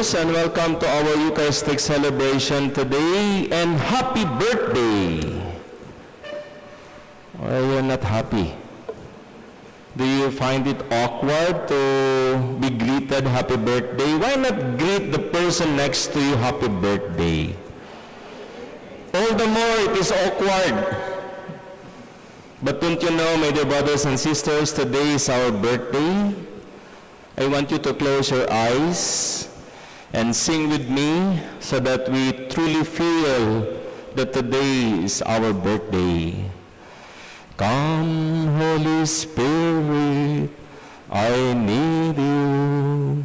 sisters, and welcome to our Eucharistic celebration today, and happy birthday! Or are you not happy? Do you find it awkward to be greeted happy birthday? Why not greet the person next to you happy birthday? All the more it is awkward. But don't you know, my dear brothers and sisters, today is our birthday. I want you to close your eyes and sing with me so that we truly feel that today is our birthday. Come, Holy Spirit, I need you.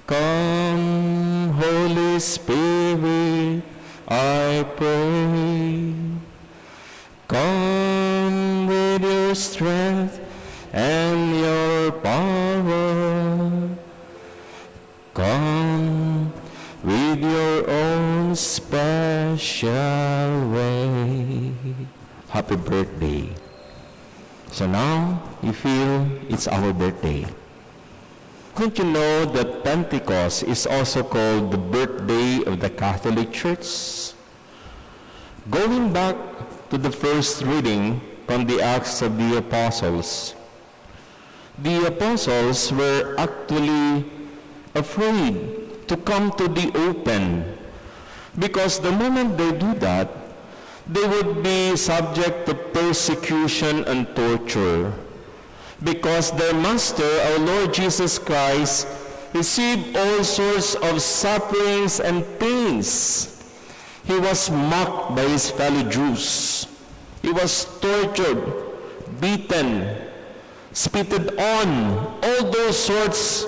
Come, Holy Spirit, I pray. Come with your strength and your power. Come with your own special way. Happy birthday. So now, you feel it's our birthday. Don't you know that Pentecost is also called the birthday of the Catholic Church? Going back to the first reading from the Acts of the Apostles were actually afraid to come to the open, because the moment they do that, they would be subject to persecution and torture, because their Master, our Lord Jesus Christ, received all sorts of sufferings and pains. He was mocked by his fellow Jews. He was tortured, beaten, spitted on, all those sorts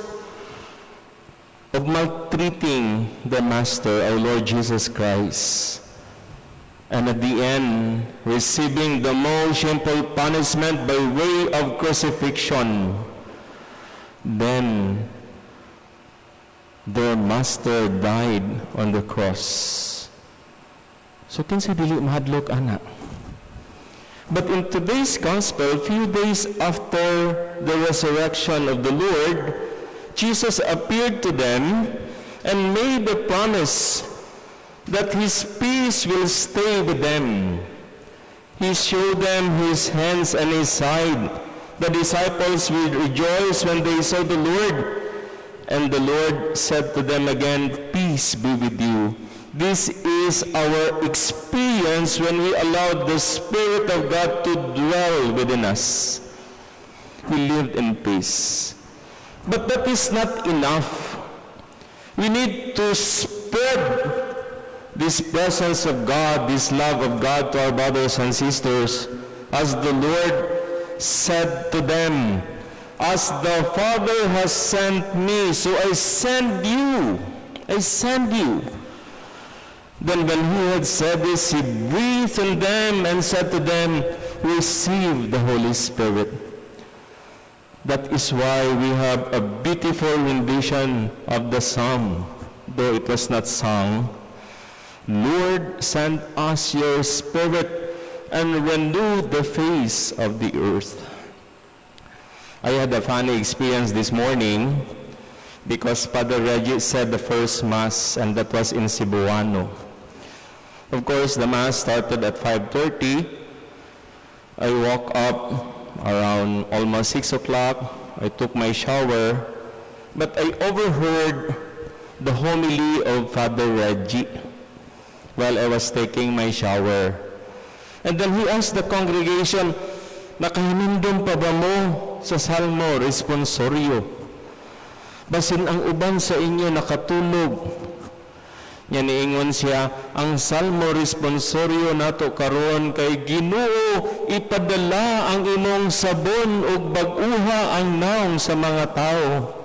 of maltreating the Master, our Lord Jesus Christ. And at the end, receiving the most shameful punishment by way of crucifixion. Then, their Master died on the cross. So, kinsa dili mahadlok, anak. But in today's gospel, a few days after the resurrection of the Lord, Jesus appeared to them and made a promise that his peace will stay with them. He showed them his hands and his side. The disciples will rejoice when they saw the Lord. And the Lord said to them again, "Peace be with you." This is our experience when we allow the Spirit of God to dwell within us. We lived in peace. But that is not enough. We need to spread this presence of God, this love of God to our brothers and sisters, as the Lord said to them, "As the Father has sent me, so I send you. I send you." Then when he had said this, he breathed on them and said to them, "Receive the Holy Spirit." That is why we have a beautiful rendition of the psalm, though it was not sung. "Lord, send us your Spirit and renew the face of the earth." I had a funny experience this morning because Father Reggie said the first Mass, and that was in Cebuano. Of course, the Mass started at 5:30. I woke up around almost 6 o'clock. I took my shower, but I overheard the homily of Father Reggie while I was taking my shower. And then he asked the congregation, "Nakahinindom pa ba mo sa Salmo Responsorio? Basin ang uban sa inyo nakatulog." Nya niingon siya, "Ang Salmo Responsorio nato karon kay Ginoo ipadala ang imong sabon ug bag-uha ang naong sa mga tao."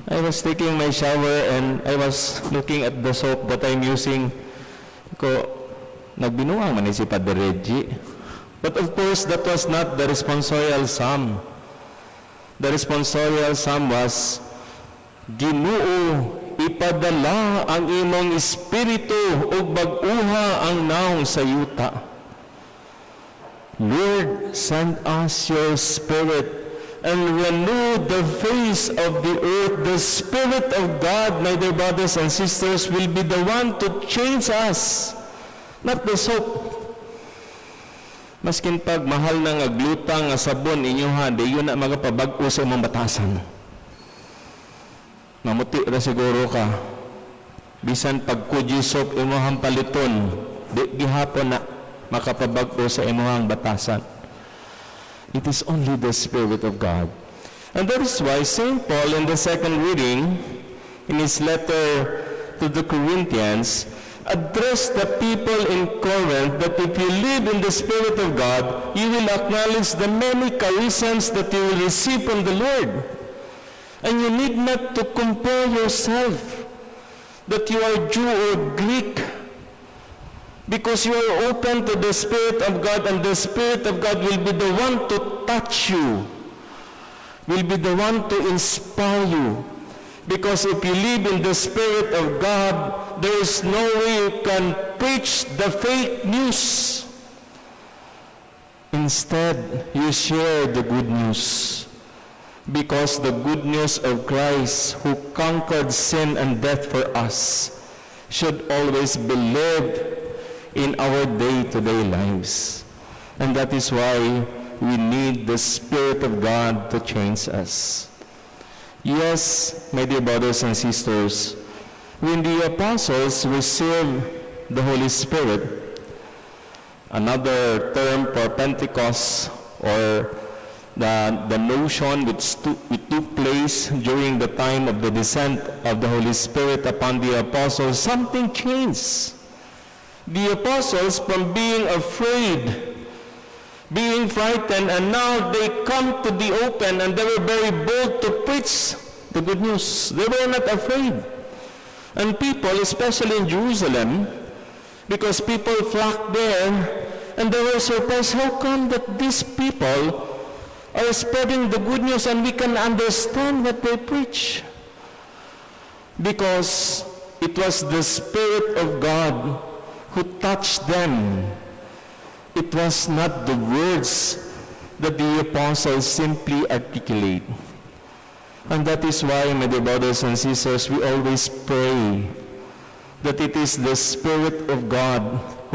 I was taking my shower and I was looking at the soap that I'm using. Ko, nagbinuang man si Padre Reggie. But of course, that was not the responsorial psalm. The responsorial psalm was, "Ginoo ipadala ang imong espiritu ug bag-uha ang naong sa yuta." Lord, send us your Spirit and renew the face of the earth. The Spirit of God, my dear brothers and sisters, will be the one to change us, not the soap. Maskin pag mahal na nga gluta nga sabon inyoha, di yun na magapabag-o sa imong batasan. Mamuti ra siguro ka. Bisan pag kuji soap imong paliton, di gihapon na makapabag-o sa imong batasan. It is only the Spirit of God. And that is why St. Paul in the second reading, in his letter to the Corinthians, addressed the people in Corinth that if you live in the Spirit of God, you will acknowledge the many charisms that you will receive from the Lord. And you need not to compare yourself that you are Jew or Greek, because you are open to the Spirit of God, and the Spirit of God will be the one to touch you, will be the one to inspire you. Because if you live in the Spirit of God, there is no way you can preach the fake news. Instead, you share the good news. Because the good news of Christ, who conquered sin and death for us, should always be lived in our day-to-day lives. And that is why we need the Spirit of God to change us. Yes, my dear brothers and sisters, when the apostles received the Holy Spirit, another term for Pentecost, or the notion which took place during the time of the descent of the Holy Spirit upon the apostles, something changed. The apostles, from being afraid, being frightened, and now they come to the open, and they were very bold to preach the good news. They were not afraid. And people, especially in Jerusalem, because people flocked there, and they were surprised, how come that these people are spreading the good news and we can understand what they preach? Because it was the Spirit of God who touched them. It was not the words that the apostles simply articulate. And that is why, my dear brothers and sisters, we always pray that it is the Spirit of God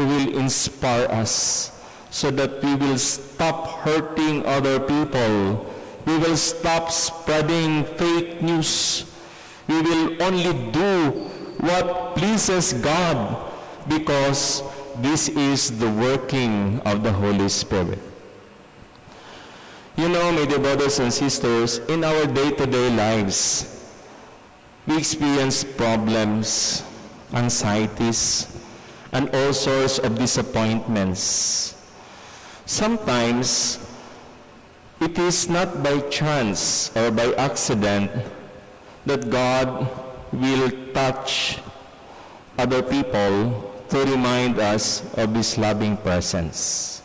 who will inspire us, so that we will stop hurting other people. We will stop spreading fake news. We will only do what pleases God, because this is the working of the Holy Spirit. You know, my dear brothers and sisters, in our day-to-day lives, we experience problems, anxieties, and all sorts of disappointments. Sometimes, it is not by chance or by accident that God will touch other people to remind us of His loving presence.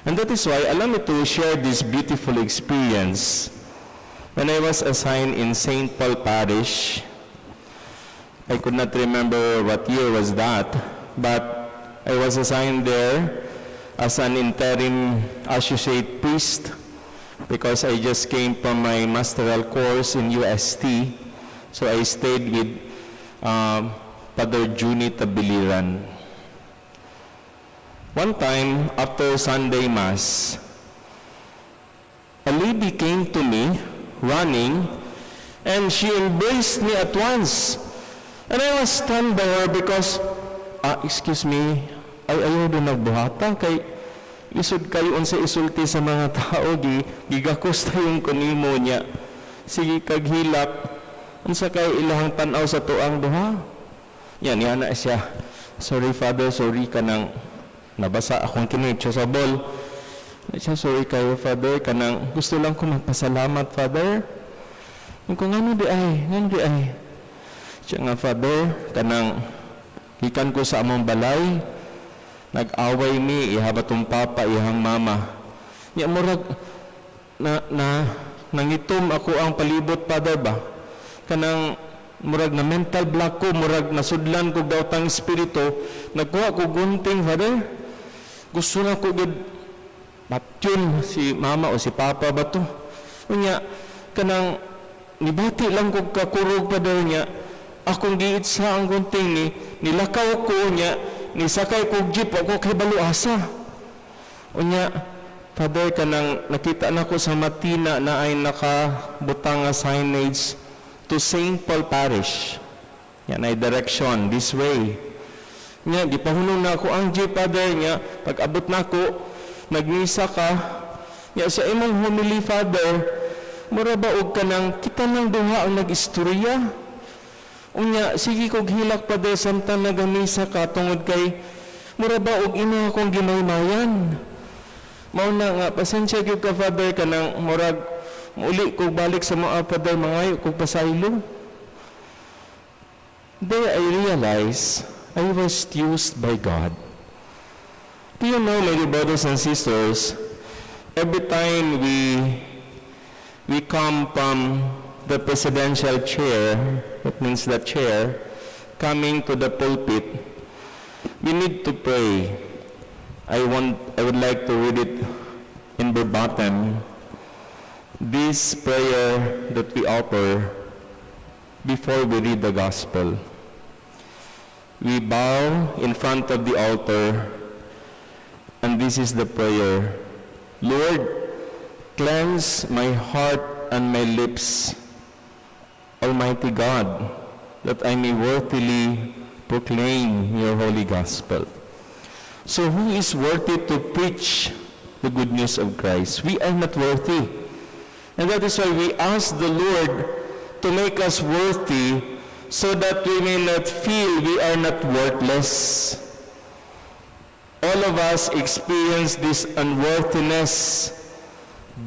And that is why, allow me to share this beautiful experience. When I was assigned in St. Paul Parish, I could not remember what year was that, but I was assigned there as an interim associate priest, because I just came from my masteral course in UST. So I stayed with Father Juni Tabiliran. One time, after Sunday Mass, a lady came to me, running, and she embraced me at once. And I was stunned by her because, excuse me, ayaw doon nagbuhatan, kay isod kayo unsa isulti sa mga tao, gigakos tayong kunimo niya. Sige kaghilap, unsa kayo ilahang tanaw sa tuang duha. Yan na siya. Sorry, Father, sorry ka nang nabasa akong kinitso sa ball. Siya, sorry kayo, Father, kanang gusto lang ko magpasalamat, Father. Yung kung ano di ay. Siya nga, Father, kanang ikan ko sa among balay, nag-away mi, ihabatong papa, ihang mama. Niya, murag, nangitom ako ang palibot, Father ba? Kanang, murag na mental block ko, murag nasudlan ko daw tang espiritu, nagkuha ko gunting, Father. Gusto na ko patyon si mama o si papa ba to? Unya, kanang nibati lang kog kakurog pa daw niya, akong giitsa ang gunting ni, nilakaw ko niya, nisakay kog jeep, ako kay baluasa. Unya, Father, kanang nakita na ko sa Matina na ay nakabutang nga signage to St. Paul Parish. Yan ay direction, this way. Nya, gipahunong na ako ang jeep, Father, niya, pag abot na ko, nagmisa ka, nya, sa imong homily, Father, mura ba og kanang kita nang duha ang nag-istorya? Unya, sige kog hilak, Father, samtang nagamisa ka, tungod kay, mura ba og ino akong ginaymayan? Mauna nga, pasensya gyud ka, Father, kanang murag, muli kog balik sa mga, Father, mangayo kog pasaylo. There I realize I was used by God. Do you know, my dear brothers and sisters, every time we come from the presidential chair, that means the chair, coming to the pulpit, we need to pray. I would like to read it in verbatim. This prayer that we offer before we read the gospel. We bow in front of the altar, and this is the prayer. Lord, cleanse my heart and my lips, Almighty God, that I may worthily proclaim your holy gospel. So who is worthy to preach the good news of Christ? We are not worthy. And that is why we ask the Lord to make us worthy so that we may not feel we are not worthless. All of us experience this unworthiness,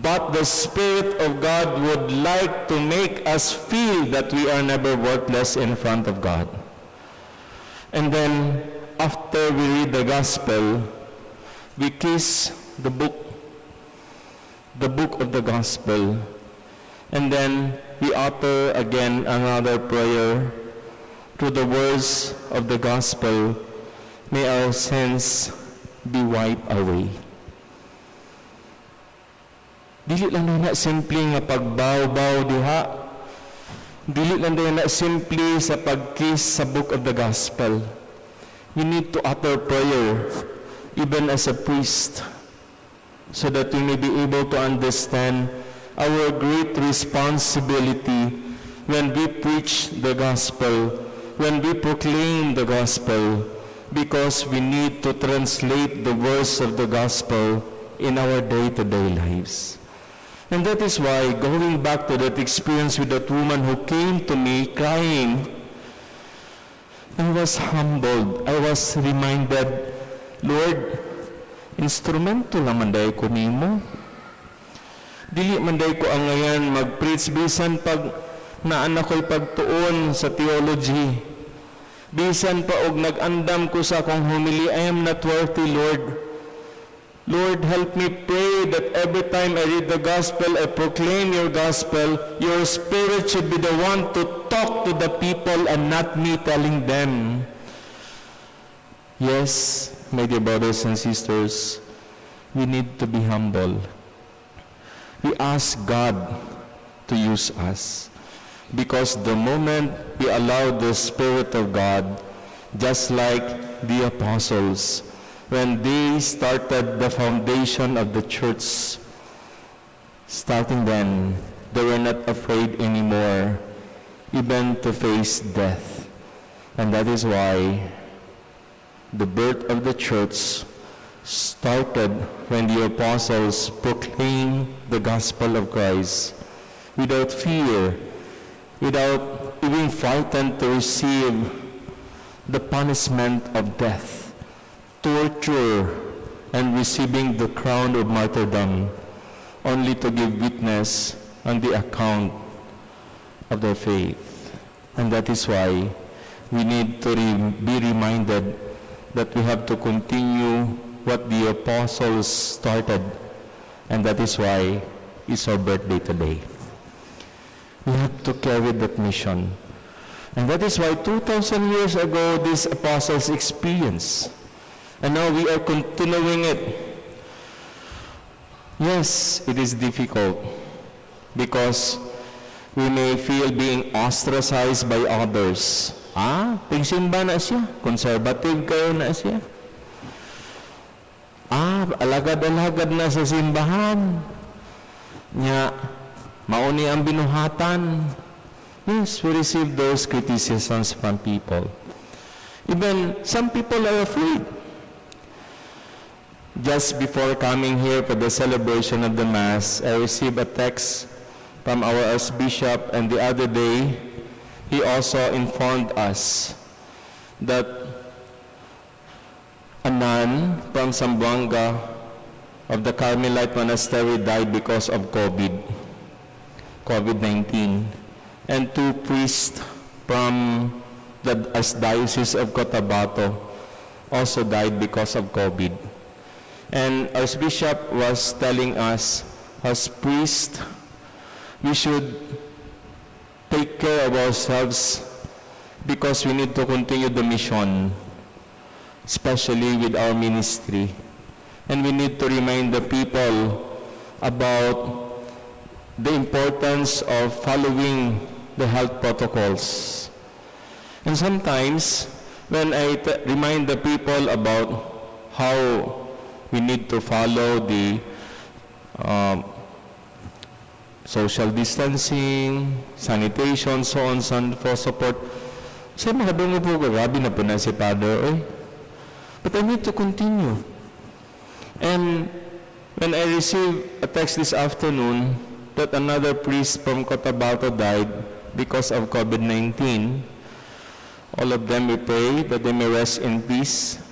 but the Spirit of God would like to make us feel that we are never worthless in front of God. And then, after we read the gospel, we kiss the book of the gospel, and then we utter again another prayer through the words of the gospel. May our sins be wiped away. Dili lang na simple nga pagbaw-baw diha. Dili lang na simple sa pagkiss sa book of the gospel. We need to utter prayer, even as a priest, so that we may be able to understand our great responsibility when we preach the gospel, when we proclaim the gospel, because we need to translate the words of the gospel in our day-to-day lives. And that is why, going back to that experience with that woman who came to me crying, I was humbled. I was reminded, Lord, instrumento lang manday ko nimo. Dili manday ko ang ngayon mag-preach bisan pag naan ako'y pagtuon sa theology. Bisan pa og nag-andam ko sa akong homily, I am not worthy, Lord. Lord, help me pray that every time I read the gospel, I proclaim your gospel, your Spirit should be the one to talk to the people and not me telling them. Yes, my dear brothers and sisters, we need to be humble. We ask God to use us, because the moment we allow the Spirit of God, just like the apostles, when they started the foundation of the church, starting then, they were not afraid anymore, even to face death. And that is why the birth of the church started when the apostles proclaimed the gospel of Christ without fear, without even frightened to receive the punishment of death, torture, and receiving the crown of martyrdom, only to give witness on the account of their faith. And that is why we need to be reminded that we have to continue what the apostles started, and that is why it's our birthday today. We have to carry that mission. And that is why 2,000 years ago, these apostles experienced. And now we are continuing it. Yes, it is difficult. because we may feel being ostracized by others. Tingsimba na siya, conservative kayo na siya. Alagad-alagad na sa simbahan. Nya, mauni ang binuhatan. Yes, we receive those criticisms from people. Even some people are afraid. Just before coming here for the celebration of the Mass, I received a text from our Archbishop, and the other day, he also informed us that a nun from Zamboanga of the Carmelite Monastery died because of COVID-19, and 2 priests from the Archdiocese of Cotabato also died because of COVID. And Archbishop was telling us, as priests, we should take care of ourselves because we need to continue the mission, especially with our ministry. And we need to remind the people about the importance of following the health protocols. And sometimes, when I remind the people about how we need to follow the social distancing, sanitation, so on, so forth. Sa mga dungo po, grabe na po na si Father, But I need to continue. And when I received a text this afternoon that another priest from Cotabato died because of COVID-19, all of them we pray that they may rest in peace.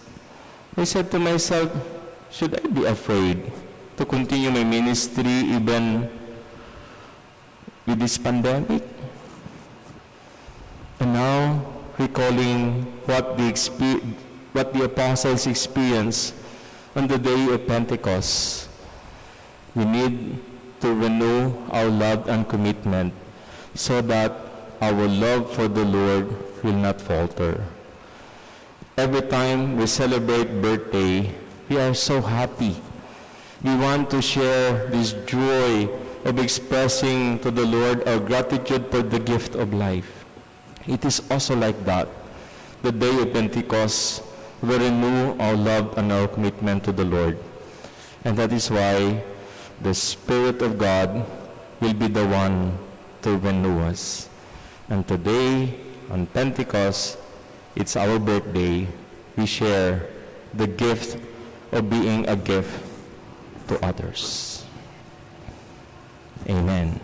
I said to myself, should I be afraid to continue my ministry even with this pandemic? And now, recalling what the apostles experienced on the day of Pentecost, we need to renew our love and commitment so that our love for the Lord will not falter. Every time we celebrate birthday, we are so happy. We want to share this joy of expressing to the Lord our gratitude for the gift of life. It is also like that. The day of Pentecost, we renew our love and our commitment to the Lord. And that is why the Spirit of God will be the one to renew us. And today, on Pentecost, it's our birthday. We share the gift of being a gift to others. Amen.